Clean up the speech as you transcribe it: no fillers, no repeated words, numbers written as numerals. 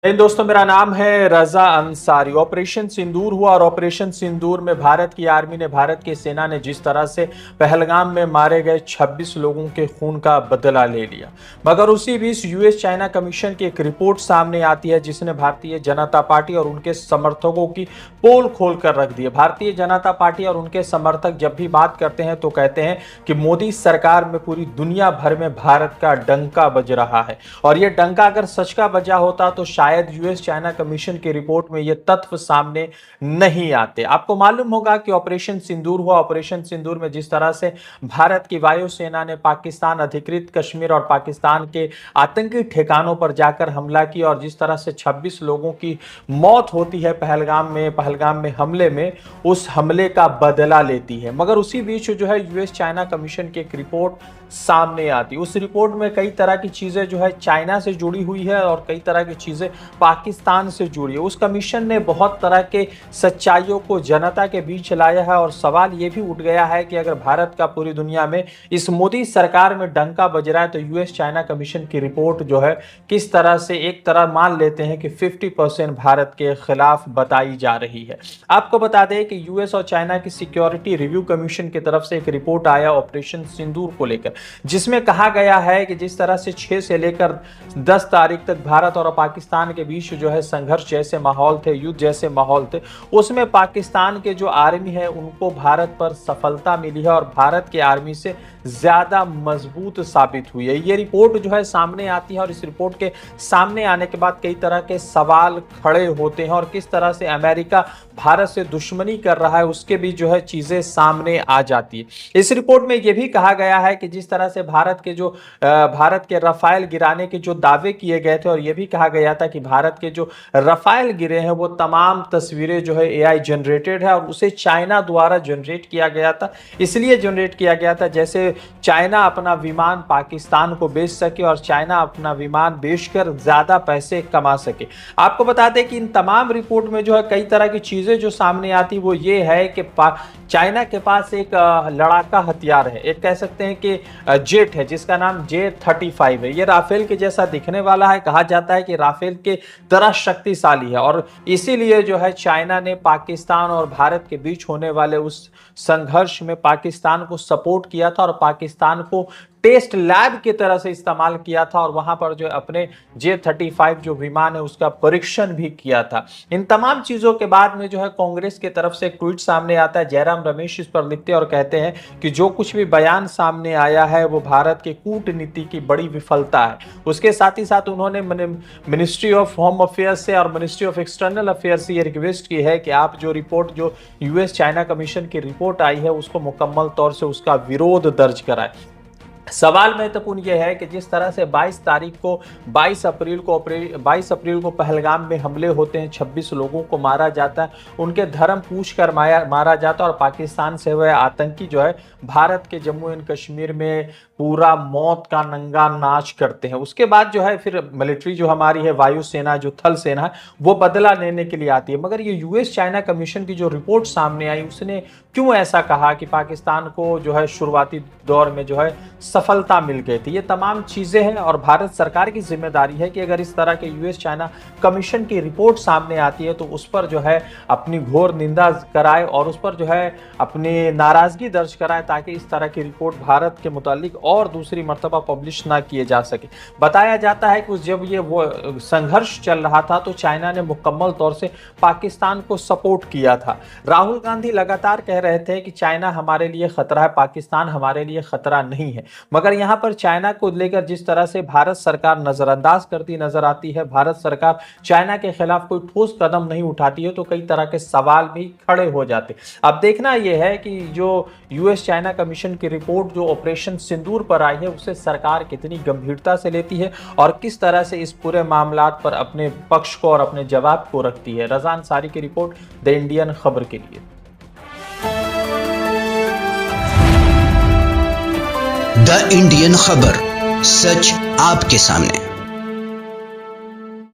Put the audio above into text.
दोस्तों, मेरा नाम है रजा अंसारी। ऑपरेशन सिंदूर हुआ और ऑपरेशन सिंदूर में भारत की आर्मी ने, भारत की सेना ने जिस तरह से पहलगाम में मारे गए 26 लोगों के खून का बदला ले लिया, मगर उसी बीच यूएस चाइना कमीशन की एक रिपोर्ट सामने आती है जिसने भारतीय जनता पार्टी और उनके समर्थकों की पोल खोल कर रख दी है। भारतीय जनता पार्टी और उनके समर्थक जब भी बात करते हैं तो कहते हैं कि मोदी सरकार में पूरी दुनिया भर में भारत का डंका बज रहा है, और यह डंका अगर सच का बजा होता तो शायद यूएस चाइना कमीशन की रिपोर्ट में ये तथ्य सामने नहीं आते। आपको मालूम होगा कि ऑपरेशन सिंदूर हुआ। ऑपरेशन सिंदूर में जिस तरह से भारत की वायुसेना ने पाकिस्तान अधिकृत कश्मीर और पाकिस्तान के आतंकी ठिकानों पर जाकर हमला किया, और जिस तरह से 26 लोगों की मौत होती है पहलगाम में हमले में, उस हमले का बदला लेती है। मगर उसी बीच जो है यूएस चाइना कमीशन की एक रिपोर्ट सामने आती। उस रिपोर्ट में कई तरह की चीजें जो है चाइना से जुड़ी हुई है और कई तरह की चीजें पाकिस्तान से जुड़ी है। उस कमीशन ने बहुत तरह के सच्चाइयों को जनता के बीच लाया है, और सवाल यह भी उठ गया है कि अगर भारत का पूरी दुनिया में इस मोदी सरकार में डंका बज रहा है तो यूएस चाइना कमीशन की रिपोर्ट जो है किस तरह से, एक तरह मान लेते हैं कि 50% भारत के खिलाफ बताई जा रही है। आपको बता दें कि यूएस और चाइना की सिक्योरिटी रिव्यू कमीशन की तरफ से एक रिपोर्ट आया ऑपरेशन सिंदूर को लेकर, जिसमें कहा गया है कि जिस तरह से 6 से लेकर 10 तारीख तक भारत और पाकिस्तान के बीच जो है संघर्ष जैसे माहौल थे, युद्ध जैसे माहौल थे, उसमें पाकिस्तान के जो आर्मी है उनको भारत पर सफलता मिली है और भारत की आर्मी से ज्यादा मजबूत साबित हुई है। ये रिपोर्ट जो है सामने आती है, और इस रिपोर्ट के सामने आने के बाद कई तरह के सवाल खड़े होते हैं, और किस तरह से अमेरिका भारत से दुश्मनी कर रहा है उसके भी जो है चीजें सामने आ जाती है। इस रिपोर्ट में यह भी कहा गया है कि जिस तरह से भारत के रफाल गिराने के जो दावे किए गए थे, और यह भी कहा गया था कि भारत के जो रफाल गिरे हैं वो तमाम तस्वीरें जो है एआई जनरेटेड है, और उसे चाइना द्वारा जनरेट किया गया था। इसलिए जनरेट किया गया था जैसे चाइना अपना विमान पाकिस्तान को बेच सके और चाइना अपना विमान बेचकर ज्यादा पैसे कमा सके। आपको बता दें कि इन तमाम रिपोर्ट में जो है कई तरह की चीजें जो सामने आती वो ये है कि चाइना के पास एक लड़ाका हथियार है, एक कह सकते हैं कि जेट है जिसका नाम J-35 है। ये राफेल के जैसा दिखने वाला है, कहा जाता है कि राफेल के तरह शक्तिशाली है, और इसीलिए जो है चाइना ने पाकिस्तान और भारत के बीच होने वाले उस संघर्ष में पाकिस्तान को सपोर्ट किया था और पाकिस्तान को टेस्ट लैब की तरह से इस्तेमाल किया था, और वहां पर जो अपने J-35 जो विमान है उसका परीक्षण भी किया था। इन तमाम चीजों के बाद में जो है कांग्रेस की तरफ से एक ट्वीट सामने आता है। जयराम रमेश इस पर लिखते और कहते हैं कि जो कुछ भी बयान सामने आया है वो भारत की कूटनीति की बड़ी विफलता है। उसके साथ ही साथ उन्होंने मिनिस्ट्री ऑफ होम अफेयर्स से और मिनिस्ट्री ऑफ एक्सटर्नल अफेयर्स से ये रिक्वेस्ट की है कि आप जो रिपोर्ट, जो यूएस चाइना कमीशन की रिपोर्ट आई है उसको मुकम्मल तौर से उसका विरोध दर्ज कराए। सवाल महत्वपूर्ण यह है कि जिस तरह से 22 अप्रैल को पहलगाम में हमले होते हैं, 26 लोगों को मारा जाता है, उनके धर्म पूछ कर मारा जाता है, और पाकिस्तान से वह आतंकी जो है भारत के जम्मू एंड कश्मीर में पूरा मौत का नंगा नाच करते हैं। उसके बाद जो है फिर मिलिट्री जो हमारी है, वायुसेना जो थल सेना है, वो बदला लेने के लिए आती है। मगर ये यूएस चाइना कमीशन की जो रिपोर्ट सामने आई उसने क्यों ऐसा कहा कि पाकिस्तान को जो है शुरुआती दौर में जो है सफलता मिल गई थी। ये तमाम चीजें हैं, और भारत सरकार की जिम्मेदारी है कि अगर इस तरह के यूएस चाइना कमीशन की रिपोर्ट सामने आती है तो उस पर जो है अपनी घोर निंदा कराए और उस पर जो है अपनी नाराजगी दर्ज कराए, ताकि इस तरह की रिपोर्ट भारत के मुतालिक और दूसरी मर्तबा पब्लिश ना किए जा सके। बताया जाता है कि जब ये वो संघर्ष चल रहा था तो चाइना ने मुकम्मल तौर से पाकिस्तान को सपोर्ट किया था। राहुल गांधी लगातार कह रहे थे कि चाइना हमारे लिए खतरा है, पाकिस्तान हमारे लिए खतरा नहीं है, मगर यहां पर चाइना को लेकर जिस तरह से भारत सरकार नजरअंदाज करती नजर आती है, भारत सरकार चाइना के खिलाफ कोई ठोस कदम नहीं उठाती है, तो कई तरह के सवाल भी खड़े हो जाते। अब देखना यह है कि जो यूएस चाइना कमीशन की रिपोर्ट जो ऑपरेशन सिंदूर पर आई है उसे सरकार कितनी गंभीरता से लेती है और किस तरह से इस पूरे मामलात पर अपने पक्ष को और अपने जवाब को रखती है। रजा अंसारी की रिपोर्ट, द इंडियन खबर के लिए। द इंडियन खबर, सच आपके सामने।